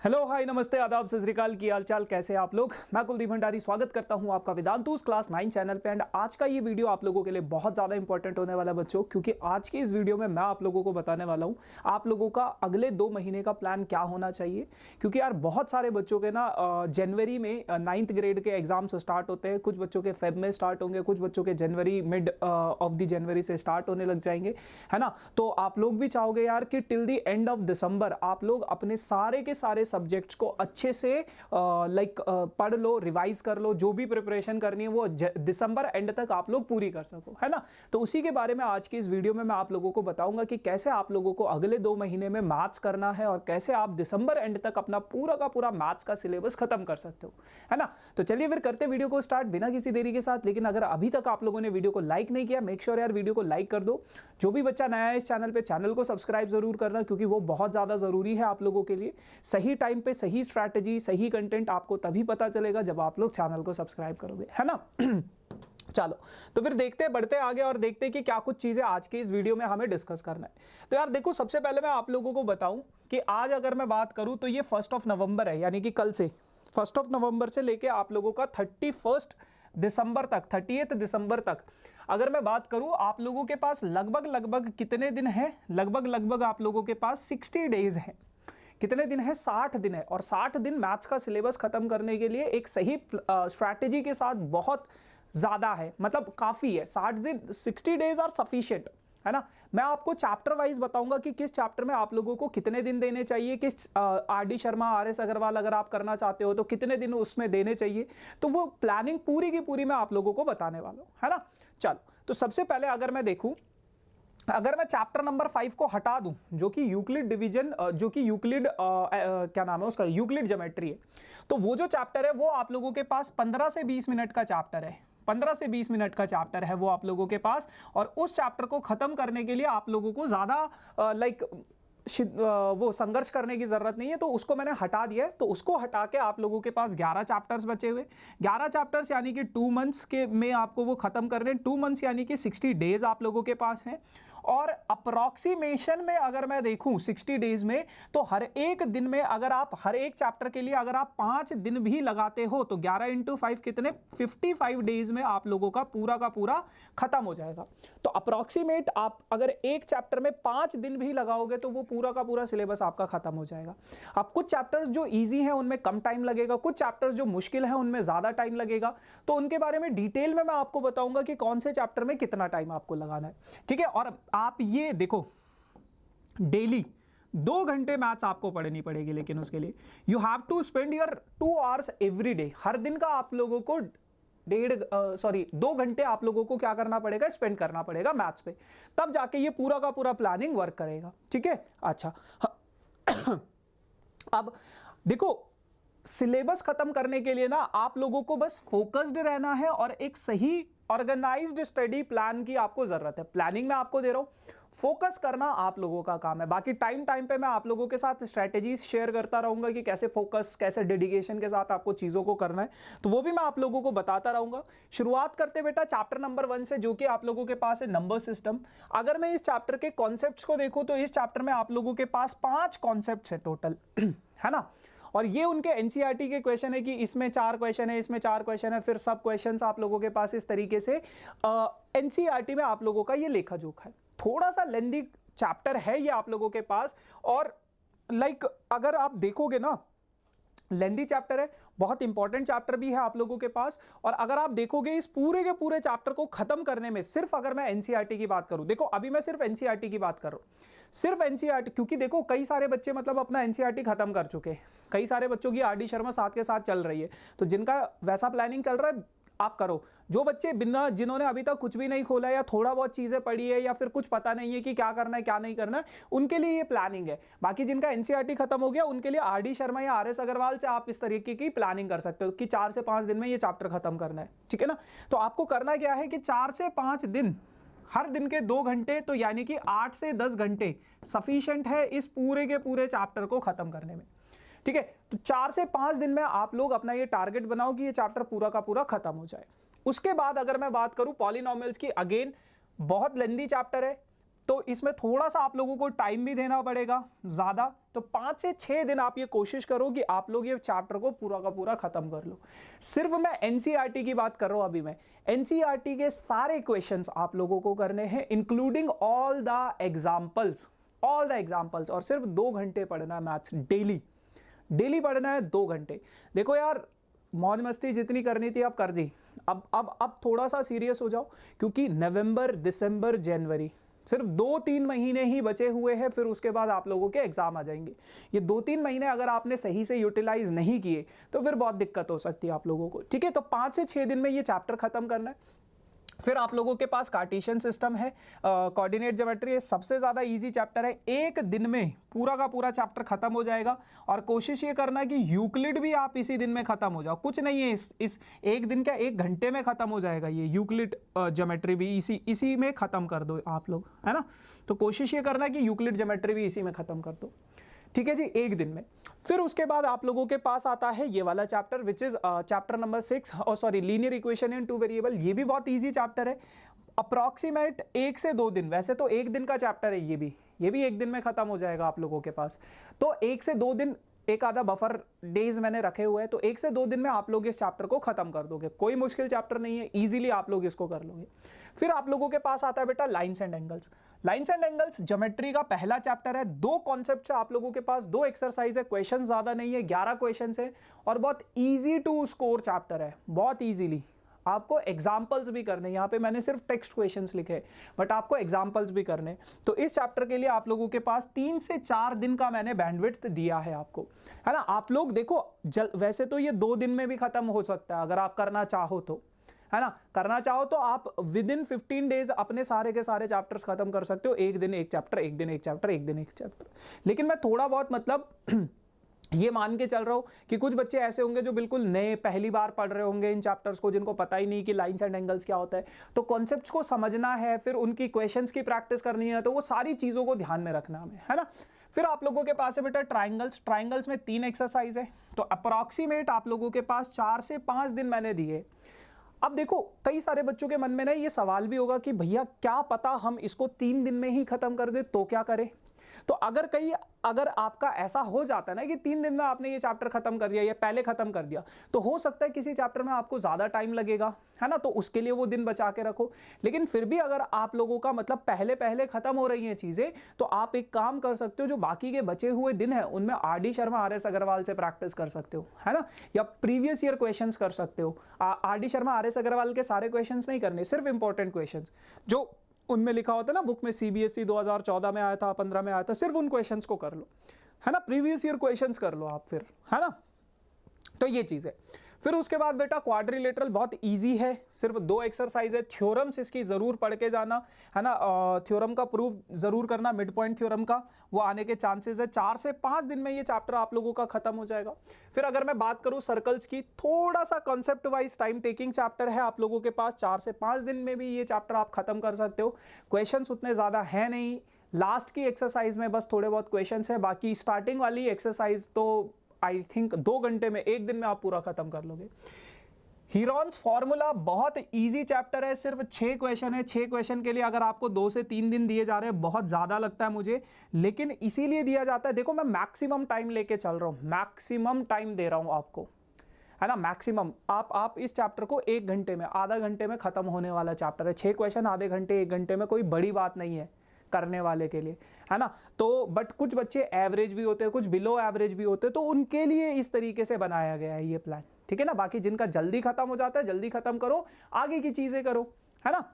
Hello hi नमस्ते आदाब सत श्री अकाल की हालचाल कैसे हैं आप लोग। मैं कुलदीप भंडारी स्वागत करता हूं आपका वेदांतुस क्लास 9 चैनल पे। एंड आज का ये वीडियो आप लोगों के लिए बहुत ज़्यादा इंपॉर्टेंट होने वाला है बच्चों, क्योंकि आज के इस वीडियो में मैं आप लोगों को बताने वाला हूं आप लोगों का अगले 2 महीने का प्लान क्या होना चाहिए। क्योंकि यार बहुत सारे बच्चों के ना जनवरी में 9th ग्रेड के एग्जाम्स स्टार्ट होते हैं, कुछ बच्चों के फेब में स्टार्ट होंगे, कुछ बच्चों के जनवरी मिड ऑफ द जनवरी से स्टार्ट होने लग जाएंगे, है ना। तो आप लोग भी चाहोगे यार कि till the end of December आप लोग अपने सारे के सारे सब्जेक्ट्स को अच्छे से पढ़ लो, रिवाइज कर लो, जो भी प्रिपरेशन करनी है वो दिसंबर एंड तक आप लोग पूरी कर सको, है ना। तो उसी के बारे में आज की इस वीडियो में मैं आप लोगों को बताऊंगा कि कैसे आप लोगों को अगले 2 महीने में मैथ्स करना है और कैसे आप दिसंबर एंड तक अपना पूरा का पूरा मैथ्स का सिलेबस खत्म कर सकते हो, है ना। तो चलिए फिर करते वीडियो को स्टार्ट बिना किसी देरी के साथ। लेकिन अगर अभी तक आप लोगों ने वीडियो को लाइक नहीं किया, मेक श्योर यार वीडियो को लाइक कर दो। जो भी बच्चा नया है इस चैनल पे, चैनल को सब्सक्राइब जरूर करना, क्योंकि वो बहुत ज्यादा जरूरी है आप लोगों के लिए। सही टाइम पे सही स्ट्रैटेजी, सही कंटेंट आपको तभी पता चलेगा जब आप लोग चैनल को सब्सक्राइब करोगे, है ना। चलो तो फिर देखते हैं, बढ़ते आगे और देखते हैं कि क्या कुछ चीजें आज के इस वीडियो में हमें डिस्कस करना है। तो यार देखो, सबसे पहले मैं आप लोगों को बताऊं कि आज अगर मैं बात करूं तो ये 1 नवंबर है, यानी कि कल से 1 नवंबर से लेके आप लोगों का 31 दिसंबर तक, 30 दिसंबर तक अगर मैं बात करूं, आप लोगों के पास लगभग कितने दिन है? लगभग आप लोगों के पास 60 डेज है। कितने दिन है? 60 दिन है। और 60 दिन मैथ्स का सिलेबस खत्म करने के लिए एक सही स्ट्रैटेजी के साथ बहुत ज्यादा है, मतलब काफी है। 60 डेज आर सफिशिएंट, है ना। मैं आपको चैप्टर वाइज बताऊंगा कि किस चैप्टर में आप लोगों को कितने दिन देने चाहिए, किस आर.डी. शर्मा, आर.एस. अग्रवाल अगर आप करना चाहते हो तो कितने दिन उसमें देने चाहिए। तो वो प्लानिंग पूरी की पूरी मैं आप लोगों को बताने वाला हूं, है ना। चलो तो सबसे पहले अगर मैं देखूं, अगर मैं चैप्टर नंबर 5 को हटा दूं, जो कि यूक्लिड डिवीजन, जो कि यूक्लिड क्या नाम है उसका, यूक्लिड ज्योमेट्री है, तो वो जो चैप्टर है वो आप लोगों के पास 15 से 20 मिनट का चैप्टर है। 15 से 20 मिनट का चैप्टर है वो आप लोगों के पास। और उस चैप्टर को खत्म करने के लिए आप लोगों को ज्यादा वो संघर्ष करने की जरूरत नहीं है, तो उसको मैंने हटा दिया है। तो उसको हटा के आप लोगों के पास 11 चैप्टर्स बचे हुए, 11 चैप्टर्स यानी कि 2 मंथ्स के में आपको वो खत्म करने। 2 मंथ्स यानी कि 60 डेज आप लोगों के पास हैं। और अप्रोक्सीमेशन में अगर मैं देखूं 60 डेज में, तो हर एक दिन में अगर आप हर एक चैप्टर के लिए अगर आप 5 दिन भी लगाते हो तो 11 × 5 कितने, 55 डेज में आप लोगों का पूरा खत्म हो जाएगा। तो अप्रोक्सीमेट आप अगर एक चैप्टर में 5 दिन भी लगाओगे तो वो पूरा का पूरा सिलेबस आपका खत्म हो जाएगा। अब कुछ चैप्टर्स जो इजी हैं उनमें कम टाइम लगेगा, कुछ चैप्टर्स जो मुश्किल है उनमें ज्यादा टाइम लगेगा। तो उनके बारे में डिटेल में मैं आपको बताऊंगा कि कौन से चैप्टर में कितना टाइम आपको लगाना है, ठीक है। और आप ये देखो, डेली 2 घंटे मैथ्स आपको पढ़नी पड़ेगी, लेकिन उसके लिए you have to spend your 2 hours every day. हर दिन का आप लोगों को 2 घंटे आप लोगों को क्या करना पड़ेगा, स्पेंड करना पड़ेगा मैथ्स पे, तब जाके ये पूरा का पूरा प्लानिंग वर्क करेगा, ठीक है। अच्छा अब देखो, सिलेबस खत्म करने के लिए ना आप लोगों को बस फोकस्ड रहना है और एक सही ऑर्गेनाइज्ड स्टडी प्लान की आपको जरूरत है। प्लानिंग में आपको दे रहा हूं, फोकस करना आप लोगों का काम है। बाकी टाइम पे मैं आप लोगों के साथ स्ट्रेटेजीज शेयर करता रहूंगा कि कैसे फोकस, कैसे डेडिकेशन के साथ आपको चीजों को करना है, तो वो भी मैं आप लोगों को बताता रहूंगा। शुरुआत करते बेटा चैप्टर नंबर 1 से, जो कि आप लोगों के पास है नंबर सिस्टम। अगर मैं इस चैप्टर के कॉन्सेप्ट्स को देखूं तो इस चैप्टर में आप लोगों के पास 5 कॉन्सेप्ट्स है टोटल, है ना। और ये उनके एनसीईआरटी के क्वेश्चन है कि इसमें 4 क्वेश्चन है, इसमें 4 क्वेश्चन है, फिर सब क्वेश्चंस आप लोगों के पास इस तरीके से एनसीईआरटी में आप लोगों का ये लेखा जोखा है। थोड़ा सा लेंदी चैप्टर है ये आप लोगों के पास, और अगर आप देखोगे ना, लेंदी चैप्टर है, बहुत इंपॉर्टेंट चैप्टर भी है आप लोगों के पास। और अगर आप देखोगे इस पूरे के पूरे चैप्टर को खत्म करने में, सिर्फ अगर मैं एनसीईआरटी की बात करूं, देखो अभी मैं सिर्फ एनसीईआरटी की बात कर रहा हूं, सिर्फ एनसीईआरटी, क्योंकि देखो कई सारे बच्चे मतलब अपना एनसीईआरटी खत्म कर चुके हैं, कई सारे बच्चों की आर.डी. शर्मा साथ के साथ चल रही है, तो जिनका वैसा प्लानिंग चल रहा है आप करो। जो बच्चे जिन्होंने अभी तक कुछ भी नहीं खोला या थोड़ा बहुत चीजें पढ़ी है या फिर कुछ पता नहीं है कि क्या करना है क्या नहीं करना है, उनके लिए ये प्लानिंग है। बाकी जिनका एनसीईआरटी खत्म हो गया उनके लिए आर.डी. शर्मा या आर.एस. अग्रवाल से आप इस तरीके की प्लानिंग कर सकते हो कि 4 से 5 दिन में ये चैप्टर खत्म करना है, ठीक है ना। तो आपको करना क्या है कि 4 से 5 दिन, हर दिन के 2 घंटे, तो यानी कि 8 से 10 घंटे सफिशिएंट है इस पूरे के पूरे चैप्टर को खत्म करने में, ठीक है। तो 4 से 5 दिन में आप लोग अपना ये टारगेट बनाओ कि ये चैप्टर पूरा का पूरा खत्म हो जाए। उसके बाद अगर मैं बात करूं पॉलिनोमियल्स की, अगेन बहुत लेंदी चैप्टर है, तो इसमें थोड़ा सा आप लोगों को टाइम भी देना पड़ेगा ज़्यादा। तो 5 से 6 दिन आप ये कोशिश करो कि आप लोग ये चैप्टर को पूरा का पूरा खत्म कर लो। सिर्फ मैं एनसीईआरटी की बात कर रहा हूं अभी। मैं एनसीईआरटी के सारे क्वेश्चंस आप लोगों को करने हैं, इंक्लूडिंग ऑल द एग्जाम्पल्स, और सिर्फ 2 घंटे पढ़ना है मैथ्स डेली पढ़ना है 2 घंटे। देखो यार, मौज मस्ती जितनी करनी थी अब कर दी, अब थोड़ा सा सीरियस हो जाओ, क्योंकि नवंबर, दिसंबर, जनवरी सिर्फ 2-3 महीने ही बचे हुए हैं, फिर उसके बाद आप लोगों के एग्जाम आ जाएंगे। ये 2-3 महीने अगर आपने सही से यूटिलाइज नहीं किए तो फिर बहुत दिक्कत हो सकती है आप लोगों को, ठीक है। तो 5 से 6 दिन में ये चैप्टर खत्म करना है। फिर आप लोगों के पास कार्टेशियन सिस्टम है, कोऑर्डिनेट ज्योमेट्री है, सबसे ज़्यादा इजी चैप्टर है। एक दिन में पूरा का पूरा चैप्टर खत्म हो जाएगा, और कोशिश ये करना कि यूक्लिड भी आप इसी दिन में खत्म हो जाओ। कुछ नहीं है, इस एक दिन का 1 घंटे में खत्म हो जाएगा ये यूक्लिड ज्योमेट्री भी इसी में खत्म कर दो आप लोग, है ना। तो कोशिश ये करना कि यूक्लिड ज्योमेट्री भी इसी में खत्म कर दो, ठीक है जी, एक दिन में। फिर उसके बाद आप लोगों के पास आता है ये वाला chapter, which is chapter number 6, linear equation in 2 variable. ये भी बहुत इजी चैप्टर है, अप्रॉक्सीमेट 1 से 2 दिन, वैसे तो 1 दिन का चैप्टर है ये भी 1 दिन में खत्म हो जाएगा आप लोगों के पास। तो 1 से 2 दिन, एक आधा बफर डेज मैंने रखे हुए हैं, तो 1 से 2 दिन में आप लोग इस चैप्टर को खत्म कर दोगे। कोई मुश्किल चैप्टर नहीं है, इजीली आप लोग इसको कर लोगे। फिर आप लोगों के पास आता है बेटा lines and angles. Lines and angles geometry का पहला चैप्टर है। 2 कॉन्सेप्ट है आप लोगों के पास, 2 एक्सरसाइज है, क्वेश्चन ज्यादा नहीं है, 11 क्वेश्चन है, और बहुत ईजी टू स्कोर चैप्टर है। बहुत ईजीली आपको एग्जाम्पल्स भी करने, यहाँ पे मैंने सिर्फ टेक्स्ट क्वेश्चंस लिखे, बट आपको एग्जाम्पल्स भी करने। तो इस चैप्टर के लिए आप लोगों के पास 3 से 4 दिन का मैंने बैंडविड्थ दिया है आपको, है ना। आप लोग देखो, वैसे तो ये 2 दिन में भी खत्म हो सकता है अगर आप करना चाहो तो, है ना। करना चाहो तो आप विद इन 15 डेज अपने सारे के सारे चैप्टर्स खत्म कर सकते हो। एक दिन एक चैप्टर, एक दिन एक चैप्टर, एक दिन एक चैप्टर। लेकिन मैं थोड़ा बहुत मतलब ये मान के चल रहा हूं कि कुछ बच्चे ऐसे होंगे जो बिल्कुल नए, पहली बार पढ़ रहे होंगे इन चैप्टर्स को, जिनको पता ही नहीं कि लाइंस एंड एंगल्स क्या होता है। तो कॉन्सेप्ट्स को समझना है, फिर उनकी क्वेश्चंस की प्रैक्टिस करनी है, तो वो सारी चीज़ों को ध्यान में रखना हमें, है ना। फिर आप लोगों के पास है बेटा ट्राइंगल्स में 3 एक्सरसाइज है। तो अप्रॉक्सीमेट आप लोगों के पास 4 से 5 दिन मैंने दिए। अब देखो, कई सारे बच्चों के मन में ना ये सवाल भी होगा कि भैया क्या पता हम इसको 3 दिन में ही खत्म कर दे तो क्या करें। तो अगर आपका ऐसा हो जाता है ना कि 3 दिन में आपने ये चैप्टर खत्म कर दिया या पहले खत्म कर दिया, तो हो सकता है किसी चैप्टर में आपको ज्यादा टाइम लगेगा, है ना। तो उसके लिए वो दिन बचा के रखो। लेकिन फिर भी अगर आप लोगों का मतलब पहले खत्म हो रही हैं चीजें, तो आप एक काम कर सकते हो, जो बाकी के बचे हुए दिन है उनमें RD शर्मा RS अग्रवाल से प्रैक्टिस कर सकते हो, है ना, या प्रीवियस ईयर क्वेश्चंस कर सकते हो। RD शर्मा RS अग्रवाल के सारे क्वेश्चंस नहीं करने, सिर्फ इंपॉर्टेंट क्वेश्चंस जो उनमें लिखा होता है ना बुक में, CBSE 2014 में आया था, 15 में आया था, सिर्फ उन क्वेश्चंस को कर लो, है ना। प्रीवियस ईयर क्वेश्चंस कर लो आप फिर, है ना। तो ये चीज है। फिर उसके बाद बेटा क्वाड्रिलेटरल बहुत इजी है, सिर्फ 2 एक्सरसाइज है। थ्योरम्स इसकी जरूर पढ़ के जाना, है ना। थ्योरम का प्रूफ जरूर करना, मिड पॉइंट थ्योरम का, वो आने के चांसेस है। 4 से 5 दिन में ये चैप्टर आप लोगों का खत्म हो जाएगा। फिर अगर मैं बात करूं सर्कल्स की, थोड़ा सा concept wise time taking chapter है आप लोगों के पास। 4 से 5 दिन में भी ये चैप्टर आप खत्म कर सकते हो। क्वेश्चन उतने ज्यादा है नहीं, लास्ट की एक्सरसाइज में बस थोड़े बहुत क्वेश्चन है, बाकी स्टार्टिंग वाली एक्सरसाइज तो आई थिंक 2 घंटे में, 1 दिन में आप पूरा खत्म कर लोगे। हीरोन्स फॉर्मूला बहुत इजी चैप्टर है, सिर्फ 6 क्वेश्चन है। 6 क्वेश्चन के लिए अगर आपको 2 से 3 दिन दिए जा रहे हैं, बहुत ज्यादा लगता है मुझे, लेकिन इसीलिए दिया जाता है। देखो मैं मैक्सिमम टाइम लेके चल रहा हूं, मैक्सिमम टाइम दे रहा हूं आपको, है ना, मैक्सिमम। आप इस चैप्टर को 1 घंटे में, आधा घंटे में खत्म होने वाला चैप्टर है। 6 क्वेश्चन आधे घंटे, 1 घंटे में, कोई बड़ी बात नहीं है करने वाले के लिए, है ना। तो बट कुछ बच्चे एवरेज भी होते हैं, कुछ बिलो एवरेज भी होते हैं, तो उनके लिए इस तरीके से बनाया गया है ये प्लान, ठीक है ना। बाकी जिनका जल्दी खत्म हो जाता है, जल्दी खत्म करो, आगे की चीजें करो, है ना।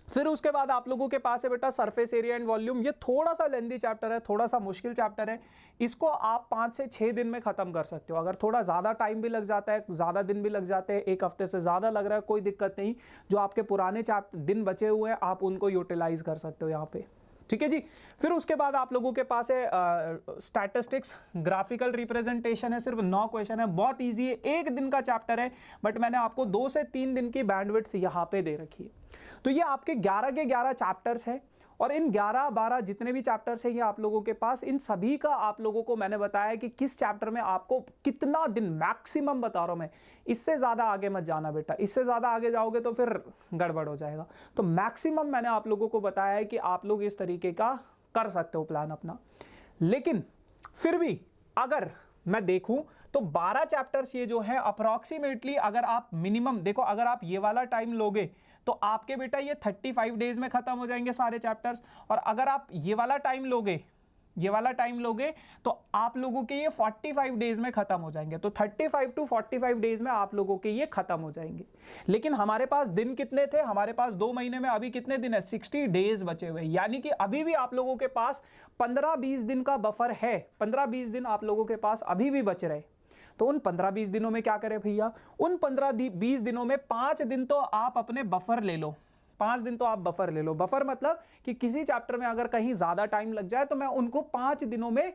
फिर उसके बाद आप लोगों के पास है बेटा सरफेस एरिया एंड वॉल्यूम। ये थोड़ा सा लेंदी चैप्टर है, थोड़ा सा मुश्किल चैप्टर है। इसको आप 5 से 6 दिन में खत्म कर सकते हो। अगर थोड़ा ज्यादा टाइम भी लग जाता है, ज्यादा दिन भी लग जाते हैं, 1 हफ्ते से ज्यादा लग रहा है, कोई दिक्कत नहीं। जो आपके पुराने दिन बचे हुए हैं, आप उनको यूटिलाइज कर सकते हो यहाँ पे, ठीक है जी। फिर उसके बाद आप लोगों के पास है स्टैटिस्टिक्स, ग्राफिकल रिप्रेजेंटेशन है, सिर्फ 9 क्वेश्चन है, बहुत इजी है, 1 दिन का चैप्टर है, बट मैंने आपको 2 से 3 दिन की बैंडविड्थ यहाँ पे दे रखी है। तो ये आपके 11 के 11 चैप्टर्स हैं और इन 11-12 जितने भी चैप्टर्स हैं ये आप लोगों के पास, इन सभी का आप लोगों को मैंने बताया कि किस चैप्टर में आपको कितना दिन, मैक्सिमम बता रहा हूं मैं, इससे ज्यादा आगे मत जाना बेटा, इससे ज्यादा आगे जाओगे तो फिर गड़बड़ हो जाएगा। तो मैक्सिमम मैंने आप लोगों को बताया है कि आप लोग इस तरीके का कर सकते हो प्लान अपना। लेकिन फिर भी अगर मैं देखूं तो 12 चैप्टर्स ये जो है अप्रोक्सीमेटली, अगर आप मिनिमम देखो, अगर आप ये वाला टाइम लोगे तो आपके बेटा ये 35 डेज में खत्म हो जाएंगे सारे चैप्टर्स, और अगर आप ये वाला टाइम लोगे तो आप लोगों के ये 45 डेज में खत्म हो जाएंगे। तो 35 टू 45 डेज में आप लोगों के ये खत्म हो जाएंगे। लेकिन हमारे पास दिन कितने थे, हमारे पास 2 महीने में अभी कितने दिन है, 60 डेज बचे हुए, यानी कि अभी भी आप लोगों के पास 15-20 दिन का बफर है, 15-20 दिन आप लोगों के पास अभी भी बच रहे। तो उन 15-20 दिनों में क्या करें भैया, उन 15-20 दिनों में 5 दिन तो आप अपने बफर ले लो, 5 दिन तो आप बफर ले लो। बफर मतलब कि किसी चैप्टर में अगर कहीं ज्यादा टाइम लग जाए तो मैं उनको 5 दिनों में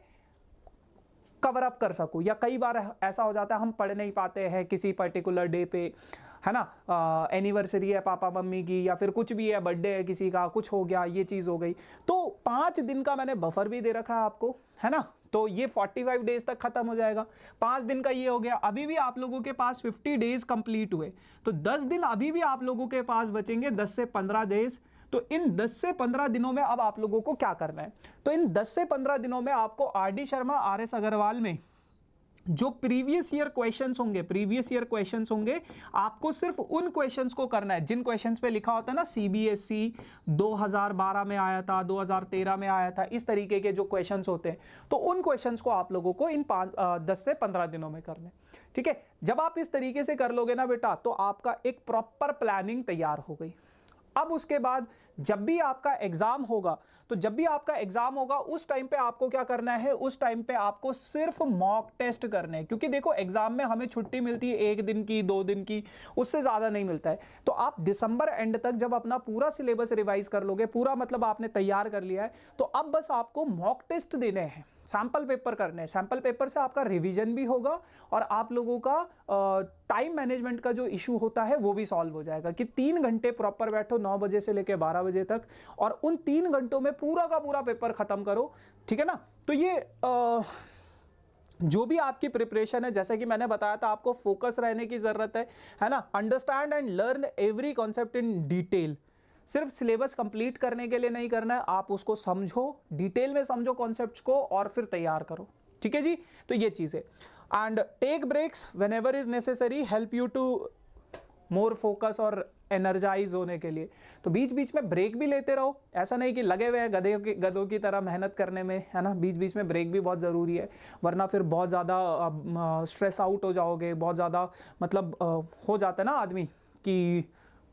कवर अप कर सकूं। या कई बार ऐसा हो जाता है हम पढ़ नहीं पाते हैं किसी पर्टिकुलर डे पे, है ना, एनिवर्सरी है पापा मम्मी की या फिर कुछ भी है, बर्थडे है किसी का, कुछ हो गया, ये चीज हो गई, तो 5 दिन का मैंने बफर भी दे रखा है आपको, है ना। तो ये 45 डेज तक खत्म हो जाएगा। 5 दिन का ये हो गया। अभी भी आप लोगों के पास 50 डेज कंप्लीट हुए, तो 10 दिन अभी भी आप लोगों के पास बचेंगे, 10 से 15 डेज। तो इन 10 से 15 दिनों में अब आप लोगों को क्या करना है, तो इन 10 से 15 दिनों में आपको आर.डी. शर्मा, आर.एस. अग्रवाल में जो प्रीवियस ईयर क्वेश्चंस होंगे, आपको सिर्फ उन क्वेश्चंस को करना है जिन क्वेश्चंस पे लिखा होता है ना सीबीएसई 2012 में आया था, 2013 में आया था, इस तरीके के जो क्वेश्चंस होते हैं, तो उन क्वेश्चंस को आप लोगों को इन 10 से 15 दिनों में करने। ठीक है, जब आप इस तरीके से कर लोगे ना बेटा, तो आपका एक प्रॉपर प्लानिंग तैयार हो गई। अब उसके बाद जब भी आपका एग्जाम होगा, उस टाइम पे आपको क्या करना है, उस टाइम पे आपको सिर्फ मॉक टेस्ट करने हैं। क्योंकि देखो एग्जाम में हमें छुट्टी मिलती है 1 दिन की, 2 दिन की, उससे ज्यादा नहीं मिलता है। तो आप दिसंबर एंड तक जब अपना पूरा सिलेबस रिवाइज कर लोगे, पूरा मतलब आपने तैयार कर लिया है, तो अब बस आपको मॉक टेस्ट देने हैं, सैंपल पेपर करने हैं। सैंपल पेपर से आपका रिवीजन भी होगा और आप लोगों का टाइम मैनेजमेंट का जो इशू होता है वो भी सॉल्व हो जाएगा कि 3 घंटे प्रॉपर बैठो 9 बजे से लेकर 12 बजे तक, और उन 3 घंटों में पूरा का पूरा पेपर खत्म करो। ठीक है ना। तो ये जो भी आपकी प्रिपरेशन है, जैसे कि मैंने बताया था, आपको फोकस रहने की जरूरत है ना। Understand and learn every concept in detail. सिर्फ सिलेबस कंप्लीट करने के लिए नहीं करना है, आप उसको समझो, डिटेल में समझो कॉन्सेप्ट्स को और फिर तैयार करो। ठीक है जी। तो ये चीज है। And take breaks whenever is necessary, help you to more focus और एनर्जाइज होने के लिए। तो बीच बीच में ब्रेक भी लेते रहो, ऐसा नहीं कि लगे हुए हैं गधों की तरह मेहनत करने में, है ना। बीच बीच में ब्रेक भी बहुत ज़रूरी है, वरना फिर बहुत ज़्यादा स्ट्रेस आउट हो जाओगे, बहुत ज़्यादा मतलब हो जाता है ना आदमी कि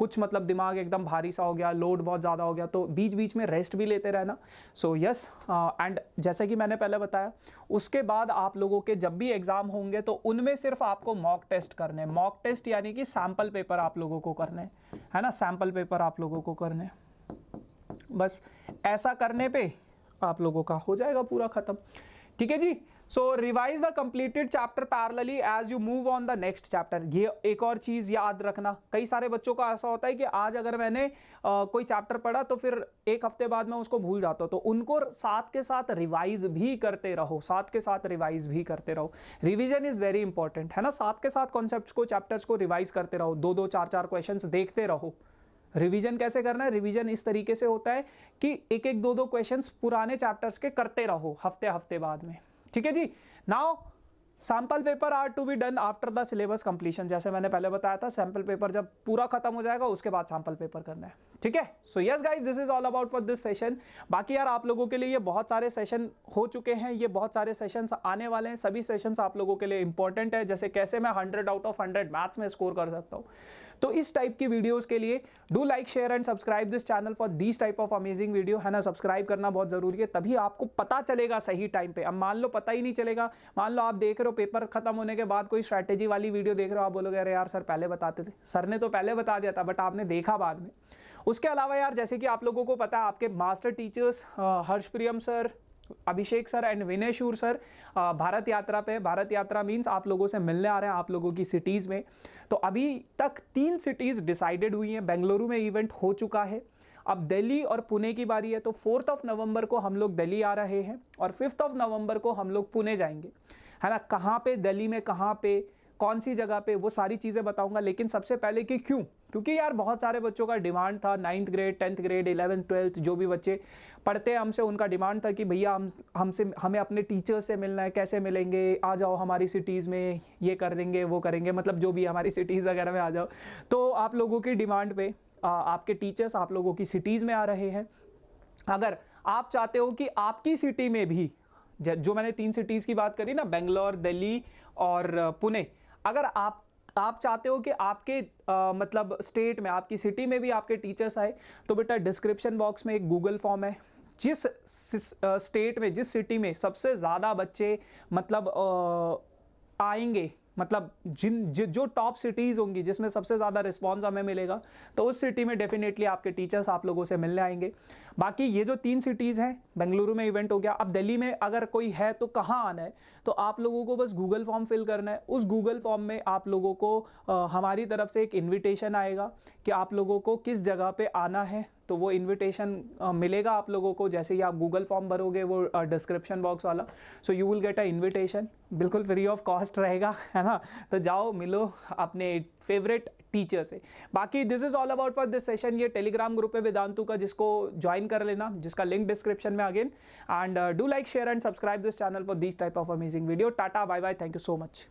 कुछ मतलब दिमाग एकदम भारी सा हो गया, लोड बहुत ज़्यादा हो गया, तो बीच बीच में रेस्ट भी लेते रहना। सो यस, एंड जैसे कि मैंने पहले बताया, उसके बाद आप लोगों के जब भी एग्जाम होंगे तो उनमें सिर्फ आपको मॉक टेस्ट करने, मॉक टेस्ट यानी कि सैंपल पेपर आप लोगों को करने, है ना, सैंपल पेपर आप लोगों को करने। बस ऐसा करने पे आप लोगों का हो जाएगा पूरा खत्म। ठीक है जी। So revise the completed chapter parallelly as you move on the next chapter. ये एक और चीज याद रखना, कई सारे बच्चों का ऐसा होता है कि आज अगर मैंने कोई चैप्टर पढ़ा तो फिर 1 हफ्ते बाद मैं उसको भूल जाता हूं, तो उनको साथ के साथ रिवाइज भी करते रहो, रिवीजन इज वेरी इंपॉर्टेंट, है ना। साथ के साथ कॉन्सेप्ट्स को, चैप्टर्स को रिवाइज करते रहो, 2-2 4-4 क्वेश्चंस देखते रहो। रिवीजन कैसे करना है, रिवीजन इस तरीके से होता है कि 1-1 2-2 क्वेश्चंस पुराने चैप्टर्स के करते रहो हफ्ते बाद में। ठीक है जी। Now sample paper are to be done after the syllabus completion. जैसे मैंने पहले बताया था, सैंपल पेपर जब पूरा खत्म हो जाएगा उसके बाद सैंपल पेपर करना है। ठीक है। So yes guys, this is all about for this session. बाकी यार आप लोगों के लिए ये बहुत सारे सेशन हो चुके हैं, ये बहुत सारे सेशंस आने वाले हैं, सभी सेशंस आप लोगों के लिए इंपॉर्टेंट है। जैसे कैसे मैं 100 आउट ऑफ 100 मैथ्स में स्कोर कर सकता हूँ। तो इस टाइप की वीडियोस के लिए do like, share and subscribe this channel for this type of amazing video, है ना। सब्सक्राइब करना बहुत जरूरी है, तभी आपको पता चलेगा सही टाइम पे। अब मान लो पता ही नहीं चलेगा, मान लो आप देख रहे हो पेपर खत्म होने के बाद कोई स्ट्रैटेजी वाली वीडियो देख रहे हो, आप बोलोगे अरे यार सर पहले बताते थे, सर ने तो पहले बता दिया था बट आपने देखा बाद में। उसके अलावा यार जैसे कि आप लोगों को पता है, आपके master teachers Harshpriyam sir, Abhishek sir and Vinayshur sir Bharat Yatra पे। भारत यात्रा मीन्स आप लोगों से मिलने आ रहे हैं आप लोगों की सिटीज़ में। तो अभी तक 3 सिटीज़ डिसाइडेड हुई हैं। बेंगलुरु में इवेंट हो चुका है, अब दिल्ली और पुणे की बारी है। तो 4 नवंबर को हम लोग दिल्ली आ रहे हैं और 5 नवंबर को हम लोग पुणे जाएंगे, है ना। कहाँ पे दिल्ली में, कहाँ पे, कौन सी जगह पे, वो सारी चीज़ें बताऊंगा। लेकिन सबसे पहले कि क्यों, क्योंकि यार बहुत सारे बच्चों का डिमांड था, 9th grade 10th grade 11th 12th जो भी बच्चे पढ़ते हैं हमसे, उनका डिमांड था कि भैया हमें अपने टीचर से मिलना है, कैसे मिलेंगे, आ जाओ हमारी सिटीज़ में, ये कर देंगे वो करेंगे, मतलब जो भी हमारी सिटीज़ वगैरह में आ जाओ। तो आप लोगों की डिमांड पे आपके टीचर्स आप लोगों की सिटीज़ में आ रहे हैं। अगर आप चाहते हो कि आपकी सिटी में भी, जो मैंने 3 सिटीज़ की बात करी ना, बेंगलोर, दिल्ली और पुणे, अगर आप चाहते हो कि आपके मतलब स्टेट में, आपकी सिटी में भी आपके टीचर्स आए, तो बेटा डिस्क्रिप्शन बॉक्स में एक गूगल फॉर्म है। जिस स्टेट में, जिस सिटी में सबसे ज़्यादा बच्चे मतलब आएंगे, मतलब जो टॉप सिटीज़ होंगी जिसमें सबसे ज़्यादा रिस्पॉन्स हमें मिलेगा, तो उस सिटी में डेफिनेटली आपके टीचर्स आप लोगों से मिलने आएंगे। बाकी ये जो 3 सिटीज़ हैं, बेंगलुरु में इवेंट हो गया, अब दिल्ली में अगर कोई है तो कहाँ आना है, तो आप लोगों को बस गूगल फॉर्म फिल करना है। उस गूगल फॉर्म में आप लोगों को हमारी तरफ से एक इन्विटेशन आएगा कि आप लोगों को किस जगह पे आना है। तो वो इन्विटेशन मिलेगा आप लोगों को जैसे ही आप गूगल फॉर्म भरोगे, वो डिस्क्रिप्शन बॉक्स वाला। So you will get a invitation, बिल्कुल फ्री ऑफ कॉस्ट रहेगा, है ना। तो जाओ मिलो अपने फेवरेट टीचर से। बाकी this is all about for this session. ये टेलीग्राम ग्रुप है वेदांतु का, जिसको ज्वाइन कर लेना, जिसका लिंक डिस्क्रिप्शन में again. And do like, share and subscribe this channel for this type of amazing video. Tata, bye bye, thank you so much.